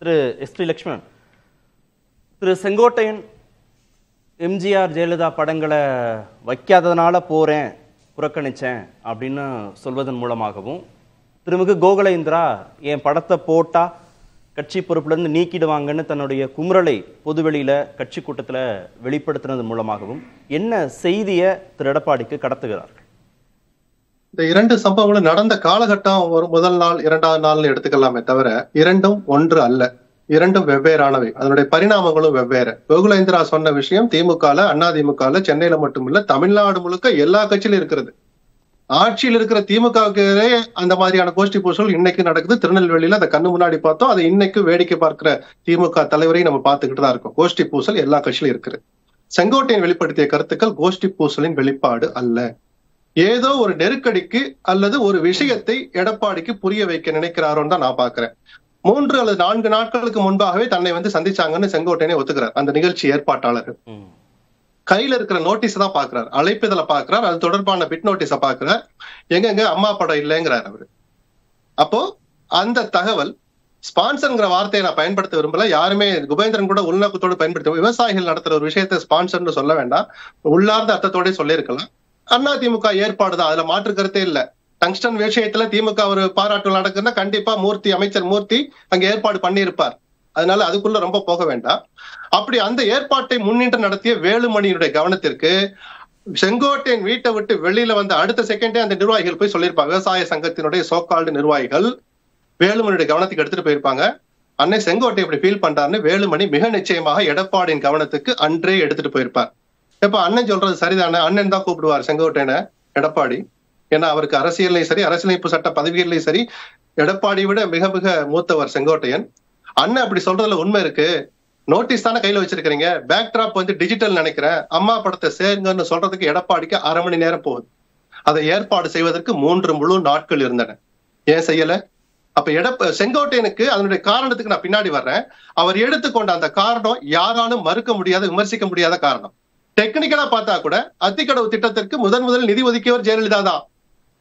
திரு எஸ்.டி. லட்சுமணன், திரு செங்கோட்டையன் எம்ஜிஆர் ஜெயலலிதா படங்களை வைக்காததுனால போறேன் புறக்கணிச்சேன் அப்படின்னு சொல்வதன் மூலமாகவும், திருமிகு கோகுலேந்திரா என் படத்தை போட்டா கட்சி பொறுப்புலேருந்து நீக்கிடுவாங்கன்னு தன்னுடைய குமுறலை பொதுவெளியில கட்சி கூட்டத்தில் வெளிப்படுத்தினது மூலமாகவும் என்ன செய்தியை திரு எடப்பாடிக்கு கடத்துகிறார்கள்? இந்த இரண்டு சம்பவங்களும் நடந்த காலகட்டம் ஒரு முதல் நாள் இரண்டாவது நாள்னு எடுத்துக்கலாமே தவிர இரண்டும் ஒன்று அல்ல, இரண்டும் வெவ்வேறானவை. அதனுடைய பரிணாமங்களும் வெவ்வேறு. கோகுலேந்திரா சொன்ன விஷயம் திமுகல, அதிமுகல, சென்னையில மட்டுமில்ல தமிழ்நாடு முழுக்க எல்லா கட்சியிலும் இருக்கிறது. ஆட்சியில் இருக்கிற திமுகவுக்கு அந்த மாதிரியான கோஷ்டி பூசல் இன்னைக்கு நடக்குது. திருநெல்வேலியில அதை கண்ணு முன்னாடி பார்த்தோம். அதை இன்னைக்கு வேடிக்கை பார்க்கிற திமுக தலைவரையும் நம்ம பார்த்துக்கிட்டு தான் இருக்கோம். கோஷ்டி பூசல் எல்லா கட்சியிலும் இருக்குது. செங்கோட்டையன் வெளிப்படுத்திய கருத்துக்கள் கோஷ்டி பூசலின் வெளிப்பாடு அல்ல. ஏதோ ஒரு நெருக்கடிக்கு அல்லது ஒரு விஷயத்தை எடப்பாடிக்கு புரிய வைக்க நினைக்கிறாரோன்னு தான் நான் பாக்குறேன். 3 அல்லது 4 நாட்களுக்கு முன்பாகவே தன்னை சந்திச்சாங்கன்னு செங்கோட்டையனே ஒத்துக்கிறார். அந்த நிகழ்ச்சி ஏற்பாட்டாளர்கள் கையில இருக்கிற நோட்டீஸ் தான் பாக்குறாரு, அழைப்பிதழ பாக்குறாரு, அது தொடர்பான பிட் நோட்டீஸ பாக்குறார். எங்க அம்மா படம் இல்லைங்கிறார் அவரு. அப்போ அந்த தகவல் ஸ்பான்சர்ங்கிற வார்த்தையை நான் பயன்படுத்த விரும்பல. யாருமே குபேந்திரன் கூட உள்நோக்கத்தோடு பயன்படுத்த, விவசாயிகள் நடத்துற ஒரு விஷயத்தை ஸ்பான்சர்னு சொல்ல வேண்டாம், உள்ளார்ந்த அர்த்தத்தோட சொல்லியிருக்கலாம். அதிமுக ஏற்பாடுதான், அதுல மாற்று கருத்தே இல்ல. டங்ஸ்டன் விஷயத்துல திமுக ஒரு பாராட்டு நடக்குதுன்னா கண்டிப்பா அமைச்சர் மூர்த்தி அங்க ஏற்பாடு பண்ணியிருப்பார். அதனால அதுக்குள்ள ரொம்ப போக வேண்டாம். அப்படி அந்த ஏற்பாட்டை முன்னின்று நடத்திய வேலுமணியுடைய கவனத்திற்கு செங்கோட்டையன் வீட்டை விட்டு வெளியில வந்த அடுத்த செகண்டே அந்த நிர்வாகிகள் போய் சொல்லியிருப்பாங்க. விவசாய சங்கத்தினுடைய சோகால்டு நிர்வாகிகள் வேலுமணியுடைய கவனத்துக்கு எடுத்துட்டு போயிருப்பாங்க. அன்னை செங்கோட்டை இப்படி ஃபீல் பண்றாருன்னு வேலுமணி மிக நிச்சயமாக எடப்பாடியின் கவனத்துக்கு அன்றே எடுத்துட்டு போயிருப்பார். இப்ப அண்ணன் சொல்றது சரிதானே, அண்ணன் தான் கூப்பிடுவார் செங்கோட்டையனை எடப்பாடி. ஏன்னா அவருக்கு அரசியல்லையும் சரி, அரசியலமைப்பு சட்ட பதவிகள்லையும் சரி எடப்பாடி விட மிக மிக மூத்தவர் செங்கோட்டையன். அண்ணன் அப்படி சொல்றதுல உண்மை இருக்கு. நோட்டீஸ் தானே கையில வச்சிருக்கீங்க, பேக் டிராப் டிஜிட்டல் நினைக்கிறேன், அம்மா படத்தை சேருங்கன்னு சொல்றதுக்கு எடப்பாடிக்கு அரை மணி நேரம் போகுது. அதை ஏற்பாடு செய்வதற்கு 3 முழு நாட்கள் இருந்தன. ஏன் செய்யல? அப்ப செங்கோட்டையனுக்கு அதனுடைய காரணத்துக்கு நான் பின்னாடி வர்றேன். அவர் எடுத்துக்கொண்ட அந்த காரணம் யாராலும் மறுக்க முடியாத, விமர்சிக்க முடியாத காரணம். டெக்னிக்கலா பார்த்தா கூட அத்திக்கடவு திட்டத்திற்கு முதலில் நிதி ஒதுக்கியவர் ஜெயலலிதா தான்.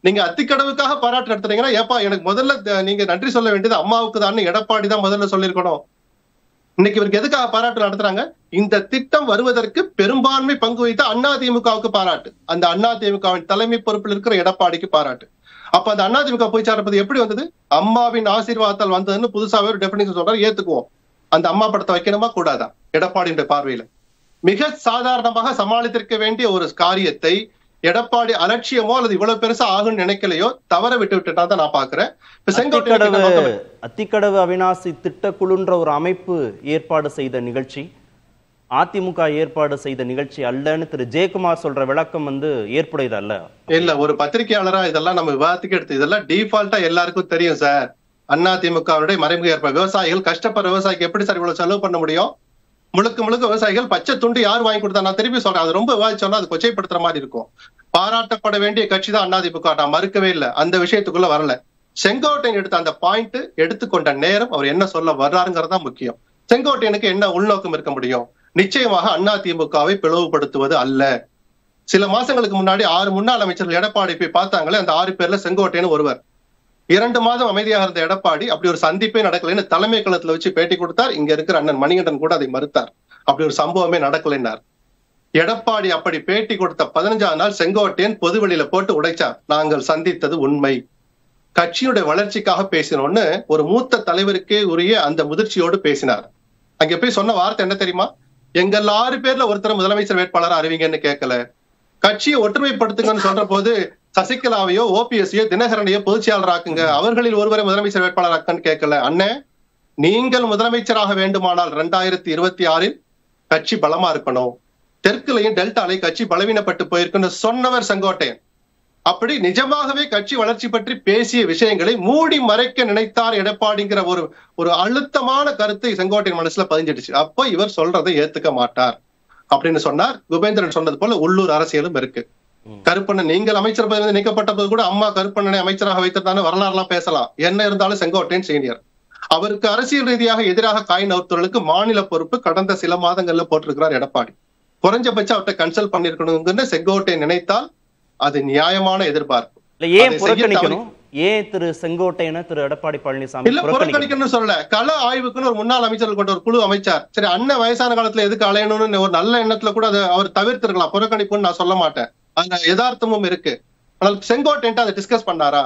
நீங்க அத்திக்கடவுக்காக பாராட்டு நடத்துறீங்கன்னா, ஏப்பா எனக்கு முதல்ல நீங்க நன்றி சொல்ல வேண்டியது அம்மாவுக்கு தான் எடப்பாடி தான் முதல்ல சொல்லியிருக்கணும். இன்னைக்கு இவருக்கு எதுக்காக பாராட்டு நடத்துறாங்க? இந்த திட்டம் வருவதற்கு பெரும்பான்மை பங்கு வைத்த அதிமுகவுக்கு பாராட்டு, அந்த அதிமுகவின் தலைமை பொறுப்பில் இருக்கிற எடப்பாடிக்கு பாராட்டு. அப்ப அந்த அதிமுக போய் சேர்ப்பது எப்படி வந்தது? அம்மாவின் ஆசீர்வாதத்தால் வந்ததுன்னு புதுசாவே ஒரு டெபினிஷன் சொல்றாரு, ஏத்துக்குவோம். அந்த அம்மா படத்தை வைக்கணுமா கூடாதா? எடப்பாடியுடைய பார்வையில மிக சாதாரணமாக சமாளித்திருக்க வேண்டிய ஒரு காரியத்தை எடப்பாடி அலட்சியமோ அல்லது இவ்வளவு பெருசா ஆகும்னு நினைக்கலையோ தவற விட்டுட்டா தான் நான் பாக்குறேன். அத்திக்கடவு அவிநாசி திட்டக்குழுன்ற ஒரு அமைப்பு ஏற்பாடு செய்த நிகழ்ச்சி, அதிமுக ஏற்பாடு செய்த நிகழ்ச்சி அல்லன்னு திரு ஜெயக்குமார் சொல்ற விளக்கம் ஏற்புடையது அல்ல. இல்ல, ஒரு பத்திரிகையாளரா இதெல்லாம் நம்ம விவாதத்துக்கு எடுத்து, இதெல்லாம் டிஃபால்ட்டா எல்லாருக்கும் தெரியும் சார். அதிமுகவுடைய மறைமுக ஏற்பாடு. விவசாயிகள் கஷ்டப்படுற விவசாயிக்கு எப்படி சார் இவ்வளவு செலவு பண்ண முடியும்? முழுக்க விவசாயிகள் பச்சை துண்டு யார் வாங்கி கொடுத்தா? நான் திருப்பி சொல்றேன், அது ரொம்ப விவாதிச்சோம்னா அது கொச்சைப்படுத்துற மாதிரி இருக்கும். பாராட்டப்பட வேண்டிய கட்சி தான் அதிமுக, நான் மறுக்கவே இல்லை, அந்த விஷயத்துக்குள்ள வரல. செங்கோட்டையன் எடுத்த அந்த பாயிண்ட் எடுத்துக்கொண்ட நேரம், அவர் என்ன சொல்ல வர்றாருங்கிறதா முக்கியம். செங்கோட்டையனுக்கு என்ன உள்நோக்கம் இருக்க முடியும்? நிச்சயமாக அதிமுகவை பிளவுபடுத்துவது அல்ல. சில மாசங்களுக்கு முன்னாடி 6 முன்னாள் அமைச்சர்கள் எடப்பாடி போய் பார்த்தாங்களே, அந்த 6 பேர்ல செங்கோட்டையன் ஒருவர். 2 மாதம் அமைதியாக இருந்த எடப்பாடி அப்படி ஒரு சந்திப்பே நடக்கலைன்னு தலைமை களத்துல வச்சு பேட்டி கொடுத்தார். இங்க இருக்கிற அண்ணன் மணிகண்டன் கூட அதை மறுத்தார். அப்படி ஒரு சம்பவமே நடக்கலைன்னார். எடப்பாடி அப்படி பேட்டி கொடுத்த 15ஆம் நாள் செங்கோட்டையன் பொதுவெளியில போட்டு உடைச்சார், நாங்கள் சந்தித்தது உண்மை, கட்சியுடைய வளர்ச்சிக்காக பேசினோன்னு ஒரு மூத்த தலைவருக்கே உரிய அந்த முதிர்ச்சியோடு பேசினார். அங்க போய் சொன்ன வார்த்தை என்ன தெரியுமா? எங்கள் 6 பேர்ல ஒருத்தர் முதலமைச்சர் வேட்பாளர் அறிவிங்கன்னு கேட்கல, கட்சியை ஒற்றுமைப்படுத்துங்கன்னு சொல்ற போது சசிகலாவையோ ஓபிஎஸ்ஸையோ தினகரனையோ பொதுச் செயலாளராக்குங்க, அவர்களில் ஒருவரை முதலமைச்சர் வேட்பாளராக்கன்னு கேட்கல. அண்ணன், நீங்கள் முதலமைச்சராக வேண்டுமானால் 2026 கட்சி பலமா இருக்கணும், தெற்குலையும் டெல்டாலையும் கட்சி பலவீனப்பட்டு போயிருக்குன்னு சொன்னவர் செங்கோட்டையன். அப்படி நிஜமாகவே கட்சி வளர்ச்சி பற்றி பேசிய விஷயங்களை மூடி மறைக்க நினைத்தார் எடப்பாடிங்கிற ஒரு அழுத்தமான கருத்தை செங்கோட்டையன் மனசுல பதிஞ்சிடுச்சு. அப்ப இவர் சொல்றதை ஏத்துக்க மாட்டார் அப்படின்னு சொன்னார். குபேந்திரன் சொன்னது போல உள்ளூர் அரசியலும் இருக்கு. கருப்பண்ணன் நீங்கள் அமைச்சர் பதவி நீக்கப்பட்ட போது கூட அம்மா கருப்பண்ணனை அமைச்சராக வைத்திருந்தான வரலாறு எல்லாம் பேசலாம். என்ன இருந்தாலும் செங்கோட்டையன் சீனியர். அவருக்கு அரசியல் ரீதியாக எதிராக காய் நகர்த்துவர்களுக்கு மாநில பொறுப்பு கடந்த சில மாதங்கள்ல போட்டிருக்கிறார் எடப்பாடி. குறைஞ்சபட்சம் அவர்கிட்ட கன்சல்ட் பண்ணிருக்கணும்னு செங்கோட்டையன் நினைத்தால் அது நியாயமான எதிர்பார்ப்பு. ஏன் புறக்கணிக்கணும்? ஏன் திரு செங்கோட்டையனை திரு எடப்பாடி பழனிசாமி இல்ல புறக்கணிக்கணும்னு சொல்லல, கள ஆய்வுக்குன்னு ஒரு முன்னாள் அமைச்சர்கள் கொண்ட ஒரு குழு அமைச்சார். சரி, அண்ணன் வயசான காலத்துல எதுக்கு அலையணும்னு ஒரு நல்ல எண்ணத்துல கூட அதை அவர் தவிர்த்திருக்கலாம். புறக்கணிப்புன்னு நான் சொல்ல மாட்டேன், அதுல யதார்த்தமும் இருக்கு. ஆனால் செங்கோட்டையன்ட்டு அதை டிஸ்கஸ் பண்ணாரா?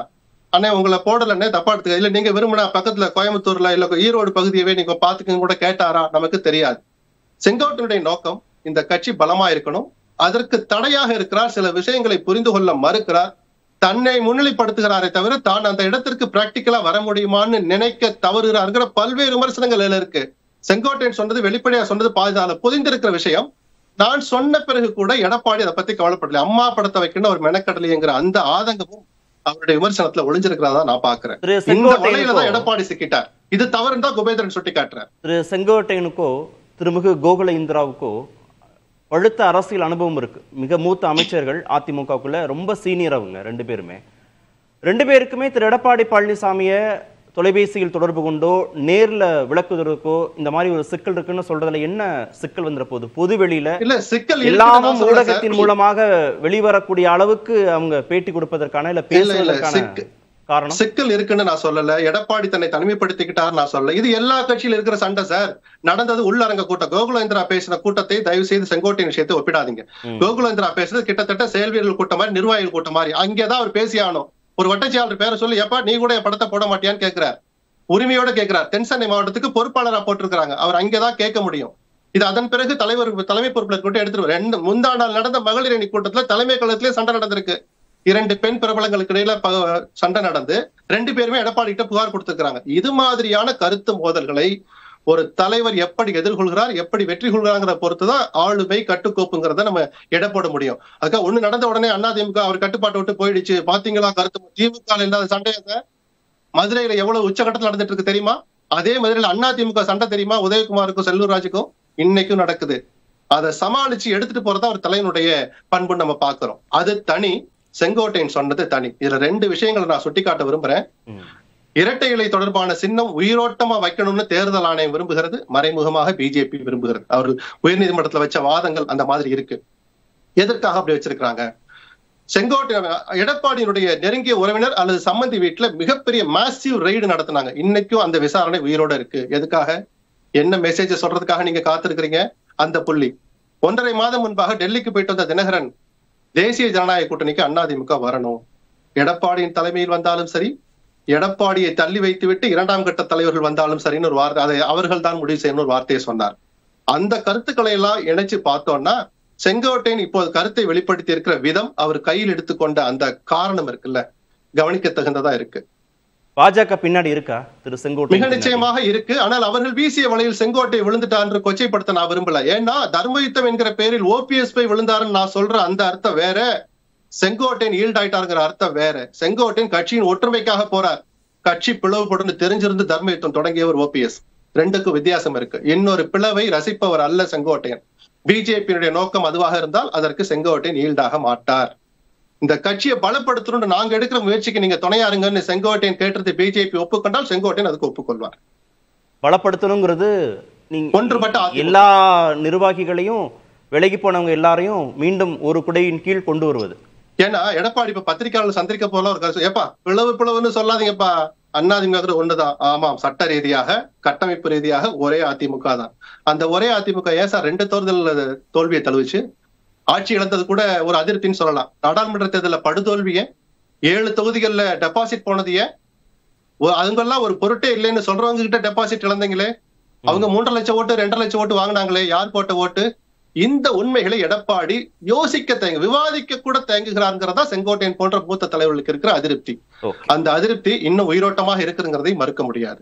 அண்ணே உங்களை போடலன்னே தப்பா எடுத்துக்க, இல்ல நீங்க விரும்பினா பக்கத்துல கோயம்புத்தூர்ல இல்ல ஈரோடு பகுதியவே நீங்க பாத்துக்கன்னு கூட கேட்டாரா? நமக்கு தெரியாது. செங்கோட்டையனுடைய நோக்கம் இந்த கட்சி பலமா இருக்கணும், அதற்கு தடையாக இருக்கிறார், சில விஷயங்களை புரிந்து கொள்ள மறுக்கிறார், தன்னை முன்னிலைப்படுத்துகிறாரே தவிர தான் அந்த இடத்திற்கு பிராக்டிக்கலா வர முடியுமான்னு நினைக்க தவறுகிறார்ங்கிற பல்வேறு விமர்சனங்கள் இருக்கு. செங்கோட்டையன் சொன்னது வெளிப்படையா சொன்னது பாதுகால புதிந்திருக்கிற விஷயம். நான் சொன்ன பிறகு கூட எடப்பாடி அதை பத்தி கவலைப்படல. அம்மா படத்தை வைக்கணும் ஒரு மெனக்கடலைங்கிற அந்த ஆதங்கமும் அவருடைய விமர்சனத்துல ஒளிஞ்சிருக்கிறதா நான் பாக்குறேன். இந்த வலையில தான் எடப்பாடி சிக்கிட்டார். இது தவறுன்னு தான் குபேந்திரன் சுட்டி காட்டுறார். திரு செங்கோட்டையனுக்கோ திருமிகு கோகுல இந்திராவுக்கோ பழுத்த அரசியல் அனுபவம் இருக்கு. மிக மூத்த அமைச்சர்கள் அதிமுகவுக்குள்ள, ரொம்ப சீனியர் அவங்க ரெண்டு பேருக்குமே திரு எடப்பாடி பழனிசாமியை தொலைபேசியில் தொடர்பு கொண்டோ நேர்ல விளக்குவதற்கோ இந்த மாதிரி ஒரு சிக்கல் இருக்குன்னு சொல்றதுல என்ன சிக்கல் வந்துட போகுது? பொது வெளியில இல்ல சிக்கல் எல்லாமும் ஊடகத்தின் மூலமாக வெளிவரக்கூடிய அளவுக்கு அவங்க பேட்டி கொடுப்பதற்கான இல்ல பேசுவதற்கான காரணம் சிக்கல் இருக்குன்னு நான் சொல்லல. எடப்பாடி தன்னை தனிமைப்படுத்திக்கிட்டார் நான் சொல்லல. இது எல்லா கட்சியில இருக்கிற சண்டை சார். நடந்தது உள்ளரங்க கூட்டம். கோகுலேந்திரா பேசின கூட்டத்தை தயவு செய்து செங்கோட்டையன் விஷயத்தை ஒப்பிடாதீங்க. கோகுலேந்திரா பேசுறது கிட்டத்தட்ட செயல்வீரர்கள் கூட்டம் மாதிரி, நிர்வாகிகள் கூட்டம் மாதிரி. அங்கேதான் அவர் பேசியானோ. ஒரு வட்டச்சியாளர் பேரை சொல்லி, எப்பா நீ கூட என் படத்தை போட மாட்டியான்னு கேட்கிறார். உரிமையோட கேட்கிறார். தென்சென்னை மாவட்டத்துக்கு பொறுப்பாளரா போட்டிருக்காங்க. அவர் அங்கேதான் கேட்க முடியும். இது அதன் பிறகு தலைமை பொறுப்புல கூட்டம் எடுத்துட்டு முந்தா நாள் நடந்த மகளிர் அணி கூட்டத்துல தலைமை கழகத்திலே சண்டை நடந்திருக்கு. 2 பெண் பிரபலங்களுக்கு இடையில சண்டை நடந்து 2 பேருமே எடப்பாடி கிட்ட புகார் கொடுத்திருக்காங்க. இது மாதிரியான கருத்து மோதல்களை ஒரு தலைவர் எப்படி எதிர்கொள்கிறார், எப்படி வெற்றி கொள்கிறாங்கிற பொறுத்துதான் ஆளுமை கட்டுக்கோப்புங்கிறத நம்ம எடை போட முடியும். அதுக்காக ஒண்ணு நடந்த உடனே அதிமுக அவர் கட்டுப்பாட்டை விட்டு போயிடுச்சு பாத்தீங்களா கருத்து திமுக இல்லாத சண்டையை மதுரையில எவ்வளவு உச்சகட்டத்தில் நடந்துட்டு இருக்கு தெரியுமா? அதே மதுரையில அதிமுக சண்டை தெரியுமா? உதயகுமாருக்கும் செல்லூர் ராஜுக்கும் இன்னைக்கும் நடக்குது. அதை சமாளிச்சு எடுத்துட்டு போறதா ஒரு தலைவனுடைய பண்பு நம்ம பாக்குறோம். அது தனி, செங்கோட்டையன் சொன்னது தனி. இதுல 2 விஷயங்களை நான் சுட்டிக்காட்ட விரும்புறேன். இரட்டை இலை தொடர்பான சின்னம் உயிரோட்டமா வைக்கணும்னு தேர்தல் ஆணையம் விரும்புகிறது, மறைமுகமாக பிஜேபி விரும்புகிறது. அவர்கள் உயர்நீதிமன்றத்துல வச்ச வாதங்கள் அந்த மாதிரி இருக்கு. எதற்காக அப்படி வச்சிருக்காங்க? செங்கோட்டையன் எடப்பாடியினுடைய நெருங்கிய உறவினர் அல்லது சம்பந்தி வீட்டுல மிகப்பெரிய மாசிவ் ரெய்டு நடத்தினாங்க. இன்னைக்கும் அந்த விசாரணை உயிரோட இருக்கு. எதுக்காக? என்ன மெசேஜ் சொல்றதுக்காக நீங்க காத்திருக்கிறீங்க? அந்த புள்ளி 1.5 மாதம் முன்பாக டெல்லிக்கு போயிட்டு வந்த தினகரன் தேசிய ஜனநாயக கூட்டணிக்கு அதிமுக வரணும், எடப்பாடியின் தலைமையில் வந்தாலும் சரி, எடப்பாடியை தள்ளி வைத்து விட்டு 2ஆம் கட்ட தலைவர்கள் வந்தாலும் சரின்னு ஒரு வார்த்தை, அதை அவர்கள் தான் முடிவு செய்யணும் ஒரு வார்த்தையை சொன்னார். அந்த கருத்துக்களை எல்லாம் இணைச்சு பார்த்தோம்னா செங்கோட்டையன் இப்போது கருத்தை வெளிப்படுத்தி இருக்கிற விதம், அவர் கையில் எடுத்துக்கொண்ட அந்த காரணம் இருக்குல்ல, கவனிக்க தகுந்ததா இருக்கு. பாஜக பின்னாடி இருக்கா திரு செங்கோட்டையன்? மிக நிச்சயமாக இருக்கு. ஆனால் அவர்கள் வீசிய வலையில் செங்கோட்டை விழுந்துட்டார் என்று கொச்சைப்படுத்த நான் விரும்பல. ஏன்னா தர்மயுத்தம் என்கிற பேரில் ஓபிஎஸ் போய் விழுந்தாருன்னு நான் சொல்ற அந்த அர்த்தம் வேற, செங்கோட்டையன் ஈல்ட் ஆயிட்டாருங்கிற அர்த்தம் வேற. செங்கோட்டையன் கட்சியின் ஒற்றுமைக்காக போறார். கட்சி பிளவுபடும் தெரிஞ்சிருந்து தர்மயுத்தம் தொடங்கியவர் ஓபிஎஸ். 2க்கும் வித்தியாசம் இருக்கு. இன்னொரு பிளவை ரசிப்பவர் அல்ல செங்கோட்டையன். பிஜேபியினுடைய நோக்கம் அதுவாக இருந்தால் அதற்கு செங்கோட்டையன் ஈல்டாக மாட்டார். இந்த கட்சியை பலப்படுத்தணும்னு நாங்க எடுக்கிற முயற்சிக்கு நீங்க துணையாருங்கன்னு செங்கோட்டையன் கேட்டது பிஜேபி ஒப்புக்கொண்டால் செங்கோட்டையன் அதுக்கு ஒப்புக்கொள்வார். பலப்படுத்தணுங்கிறது ஒன்றுபட்ட எல்லா நிர்வாகிகளையும் விலகி போனவங்க எல்லாரையும் மீண்டும் ஒரு குடையின் கீழ் கொண்டு வருவது. ஏன்னா எடப்பாடி இப்ப பத்திரிகையாளர் சந்திரிக்க போல ஒரு கருத்து, ஏப்பா பிளவுன்னு சொல்லாதீங்கப்பா, அதிமுக ஒண்ணுதான். ஆமாம், சட்ட ரீதியாக கட்டமைப்பு ரீதியாக ஒரே அதிமுக தான். அந்த ஒரே அதிமுக ஏன் சார் 2 தேர்தல் தோல்வியை தழுவிச்சு? ஆட்சி இழந்தது கூட ஒரு அதிருப்தின்னு சொல்லலாம். நாடாளுமன்ற தேர்தலில் படுதோல்விய, 7 தொகுதிகள்ல டெபாசிட் போனதைய, அதுங்கெல்லாம் ஒரு பொருட்டே இல்லைன்னு சொல்றவங்க கிட்ட டெபாசிட் இழந்தீங்களே, அவங்க 3.5 லட்சம் ஓட்டு 2.5 லட்சம் ஓட்டு வாங்கினாங்களே, யார் போட்ட ஓட்டு? இந்த உண்மைகளை எடப்பாடி யோசிக்க விவாதிக்க கூட தயங்குகிறார்ங்கிறதா செங்கோட்டையன் போன்ற மூத்த தலைவர்களுக்கு இருக்கிற அதிருப்தி. அந்த அதிருப்தி இன்னும் உயிரோட்டமாக இருக்குங்கிறதை மறுக்க முடியாது.